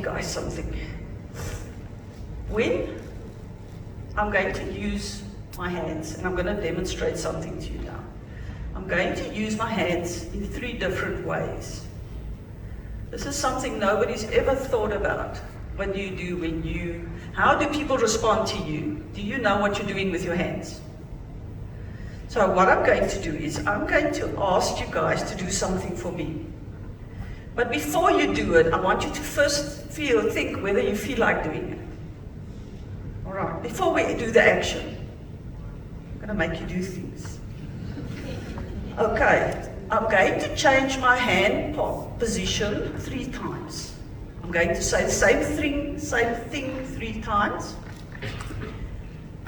guys something. When I'm going to use my hands, and I'm going to demonstrate something to you now. I'm going to use my hands in 3 different ways. This is something nobody's ever thought about. What do you do how do people respond to you? Do you know what you're doing with your hands? So what I'm going to do is I'm going to ask you guys to do something for me. But before you do it, I want you to first think whether you feel like doing it. All right, before we do the action, I'm going to make you do things. Okay, I'm going to change my hand position 3 times. I'm going to say the same thing 3 times.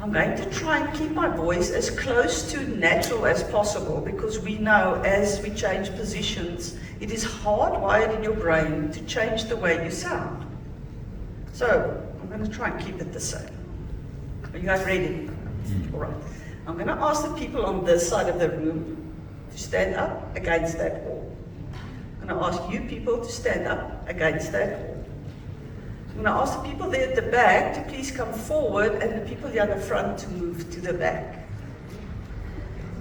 I'm going to try and keep my voice as close to natural as possible, because we know as we change positions, it is hardwired in your brain to change the way you sound. So I'm going to try and keep it the same. Are you guys ready? All right. I'm going to ask the people on this side of the room to stand up against that wall. I'm going to ask you people to stand up against that wall. I'm going to ask the people there at the back to please come forward, and the people here at the front to move to the back.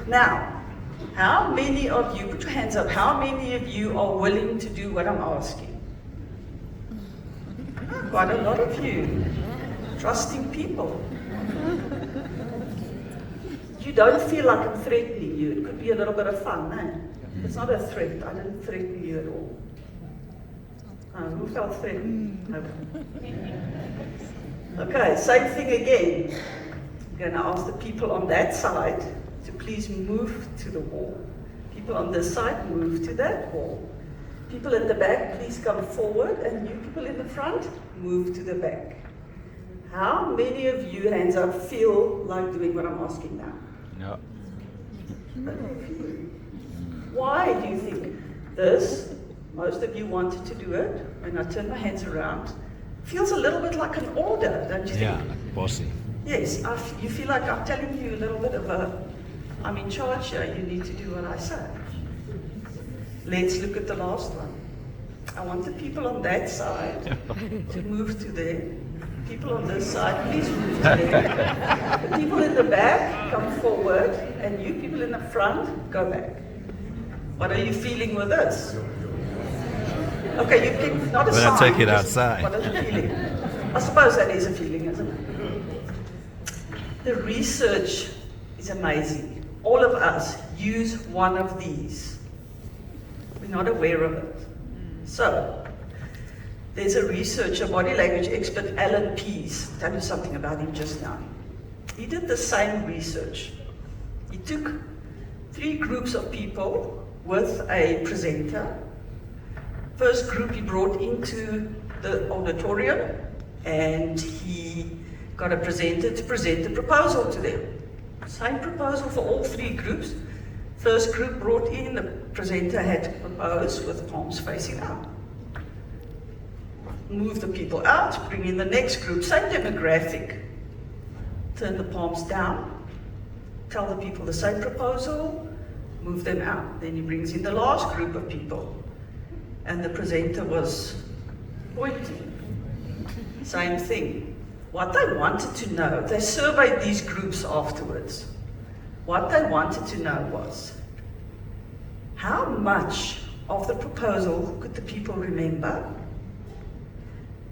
Now, how many of you, put your hands up, how many of you are willing to do what I'm asking? Quite a lot of you. Trusting people. You don't feel like I'm threatening you. It could be a little bit of fun, no? It's not a threat. I didn't threaten you at all. Who felt threatened? Okay, same thing again. I'm going to ask the people on that side to please move to the wall. People on this side, move to that wall. People at the back, please come forward, and you people in the front, move to the back. How many of you, hands up, feel like doing what I'm asking now? No. Why do you think this? Most of you wanted to do it. When I turn my hands around, feels a little bit like an order, don't you think? Yeah, like bossy. Yes, you feel like I'm telling you a little bit of I'm in charge here, you need to do what I say. Let's look at the last one. I want the people on that side to move to there. People on this side, please move to there. The people in the back, come forward, and you people in the front, go back. What are you feeling with this? Okay, you can not a We're sign. gonna take it just outside. What is the feeling? I suppose that is a feeling, isn't it? The research is amazing. All of us use one of these. We're not aware of it. So, there's a researcher, body language expert, Alan Pease. I'll tell you something about him just now. He did the same research. He took 3 groups of people with a presenter. First group he brought into the auditorium, and he got a presenter to present a proposal to them. Same proposal for all 3 groups. First group brought in, the presenter had to propose with palms facing out. Move the people out, bring in the next group, same demographic. Turn the palms down, tell the people the same proposal, move them out. Then he brings in the last group of people, and the presenter was pointing. Same thing. What they wanted to know, they surveyed these groups afterwards. What they wanted to know was, how much of the proposal could the people remember?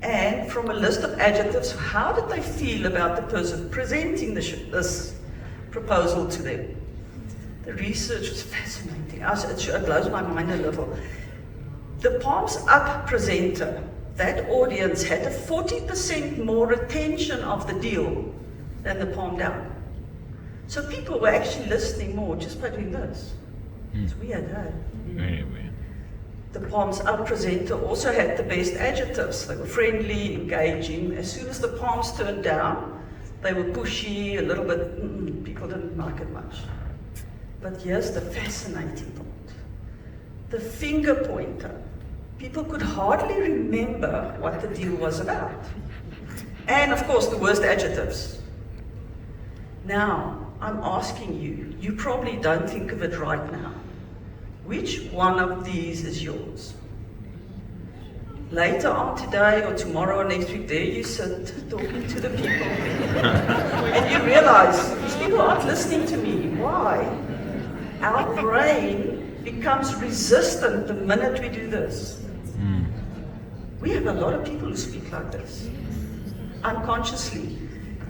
And from a list of adjectives, how did they feel about the person presenting this proposal to them? The research was fascinating. It blows my mind a little. The palms up presenter, that audience had a 40% more retention of the deal than the palm down. So people were actually listening more just by doing this. It's weird, eh? Very weird. The palms up presenter also had the best adjectives. They were friendly, engaging. As soon as the palms turned down, they were pushy, a little bit, people didn't like it much. But here's the fascinating part. The finger pointer. People could hardly remember what the deal was about. And of course, the worst adjectives. Now, I'm asking you, you probably don't think of it right now. Which one of these is yours? Later on today or tomorrow or next week, there you sit talking to the people. And you realize, these people aren't listening to me. Why? Our brain becomes resistant the minute we do this. We have a lot of people who speak like this, unconsciously.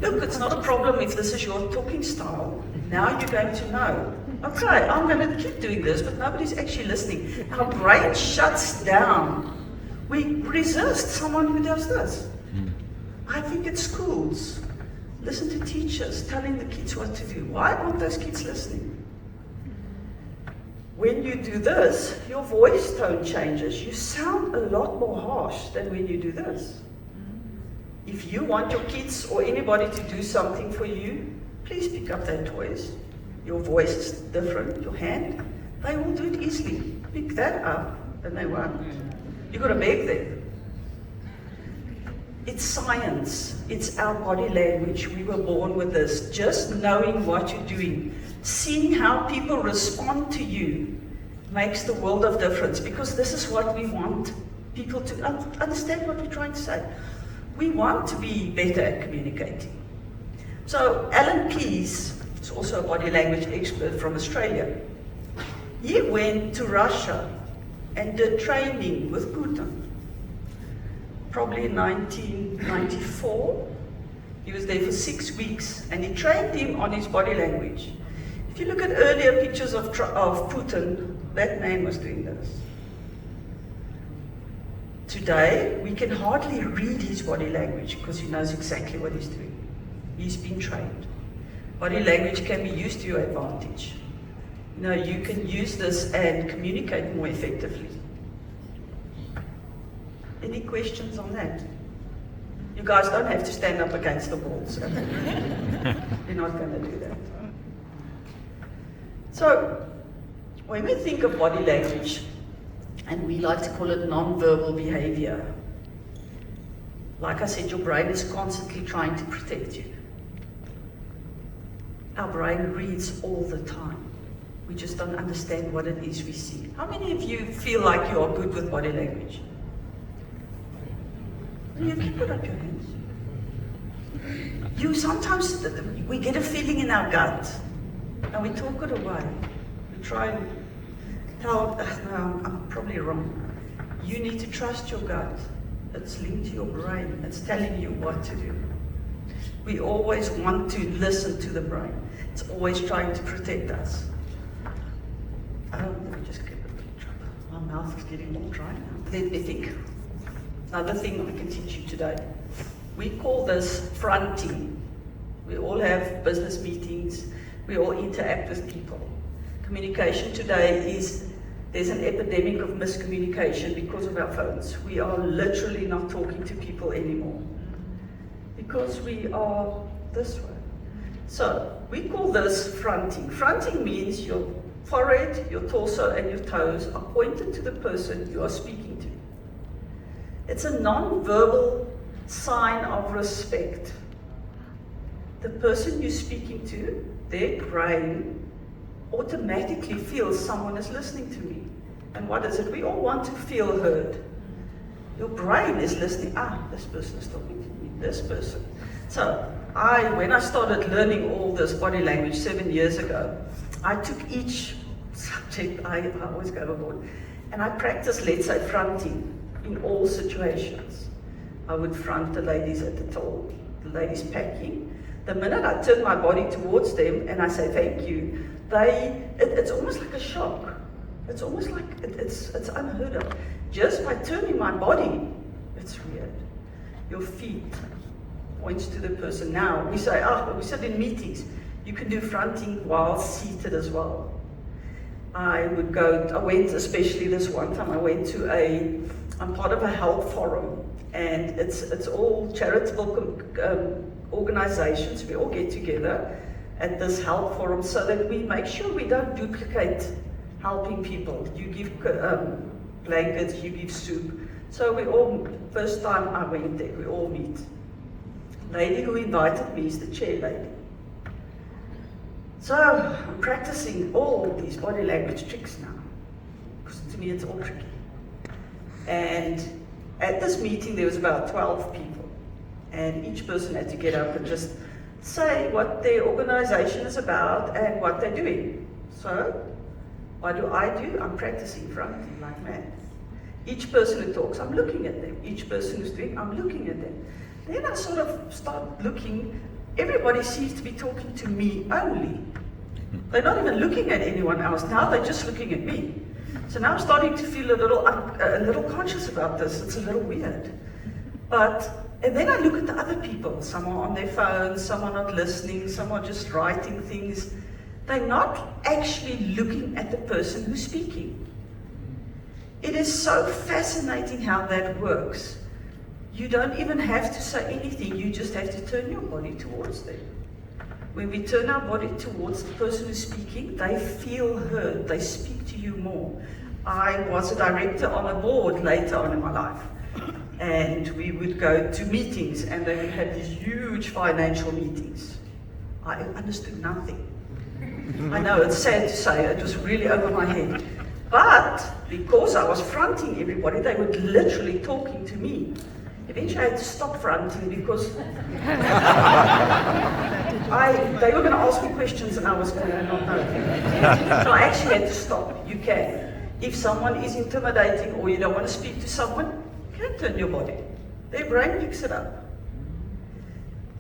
Look, it's not a problem if this is your talking style. Now you're going to know. Okay, I'm going to keep doing this, but nobody's actually listening. Our brain shuts down. We resist someone who does this. I think at schools, listen to teachers telling the kids what to do. Why aren't those kids listening? When you do this, your voice tone changes. You sound a lot more harsh than when you do this. If you want your kids or anybody to do something for you, please pick up their toys. Your voice is different, your hand, they will do it easily. Pick that up and they won't. You've got to beg them. It's science. It's our body language. We were born with this. Just knowing what you're doing, seeing how people respond to you makes the world of difference, because this is what we want people to understand what we're trying to say. We want to be better at communicating. So Alan Keyes is also a body language expert from Australia. He went to Russia and did training with Putin, probably in 1994. He was there for 6 weeks and he trained him on his body language. If you look at earlier pictures of Putin, that man was doing this. Today, we can hardly read his body language because he knows exactly what he's doing. He's been trained. Body language can be used to your advantage. You know, you can use this and communicate more effectively. Any questions on that? You guys don't have to stand up against the wall, so you're not going to do that. So, when we think of body language, and we like to call it non-verbal behavior, like I said, your brain is constantly trying to protect you. Our brain reads all the time. We just don't understand what it is we see. How many of you feel like you are good with body language? You can put up your hands. You sometimes, we get a feeling in our gut, and we talk it away. We try and tell, no, I'm probably wrong. You need to trust your gut. It's linked to your brain. It's telling you what to do. We always want to listen to the brain. It's always trying to protect us. Let me just get a bit of trouble. My mouth is getting more dry now. Let me think. Another thing I can teach you today. We call this fronting. We all have business meetings. We all interact with people. Communication today there's an epidemic of miscommunication because of our phones. We are literally not talking to people anymore because we are this way. So we call this fronting. Fronting means your forehead, your torso, and your toes are pointed to the person you are speaking to. It's a non-verbal sign of respect. The person you're speaking to, their brain automatically feels someone is listening to me. And what is it? We all want to feel heard. Your brain is listening. This person is talking to me, this person. So when I started learning all this body language 7 years ago, I took each subject, I always go overboard, and I practiced, let's say, fronting in all situations. I would front the ladies at the till, the ladies packing. The minute I turn my body towards them and I say thank you, it's almost like a shock. It's almost like it's unheard of. Just by turning my body, it's weird. Your feet points to the person. Now we say, we sit in meetings. You can do fronting while seated as well. I went, especially this one time, I'm part of a health forum, and it's all charitable organizations. We all get together at this health forum so that we make sure we don't duplicate helping people. You give blankets, you give soup. So first time I went there, we all meet. The lady who invited me is the chair lady. So I'm practicing all these body language tricks now, because to me it's all tricky. And at this meeting there was about 12 people, and each person had to get up and just say what their organization is about and what they're doing. So, what do? I'm practicing fronting like mad. Each person who talks, I'm looking at them. Each person who's doing, I'm looking at them. Then I sort of start looking, everybody seems to be talking to me only. They're not even looking at anyone else. Now they're just looking at me. So now I'm starting to feel a little conscious about this. It's a little weird. And then I look at the other people. Some are on their phones, some are not listening, some are just writing things. They're not actually looking at the person who's speaking. It is so fascinating how that works. You don't even have to say anything, you just have to turn your body towards them. When we turn our body towards the person who's speaking, they feel heard, they speak to you more. I was a director on a board later on in my life, and we would go to meetings, and they would have these huge financial meetings. I understood nothing. I know, it's sad to say, it was really over my head. But because I was fronting everybody, they were literally talking to me. Eventually I had to stop fronting because they were going to ask me questions and I was going to not know. So I actually had to stop. You can. If someone is intimidating or you don't want to speak to someone, you can turn your body. Their brain picks it up.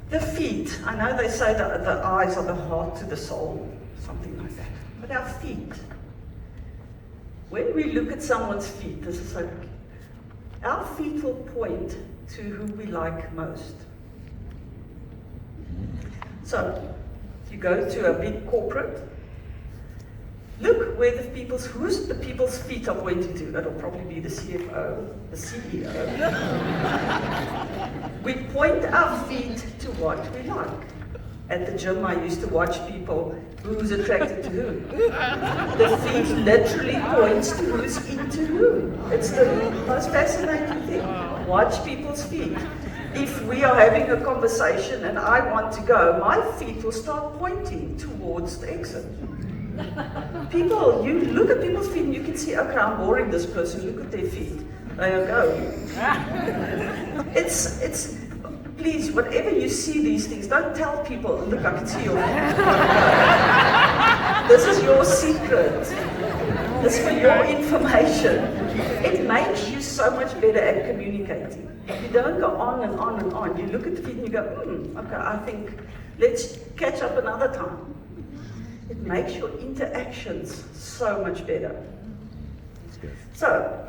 The feet. I know they say that the eyes are the heart to the soul, something like that. But our feet. When we look at someone's feet, this is like, our feet will point to who we like most. So, if you go to a big corporate, look where who's the people's feet are pointing to. That'll probably be the CFO, the CEO. We point our feet to what we like. At the gym, I used to watch people who's attracted to who. The feet literally points to who's into who. It's the most fascinating thing. Watch people's feet. If we are having a conversation and I want to go, my feet will start pointing towards the exit. You look at people's feet and you can see, okay, I'm boring this person, look at their feet. There you go. Please, whatever you see these things, don't tell people, look, I can see your feet. This is your secret. This is for your information. It makes you so much better at communicating. You don't go on and on and on. You look at the feet and you go, okay, I think let's catch up another time. It makes your interactions so much better. So,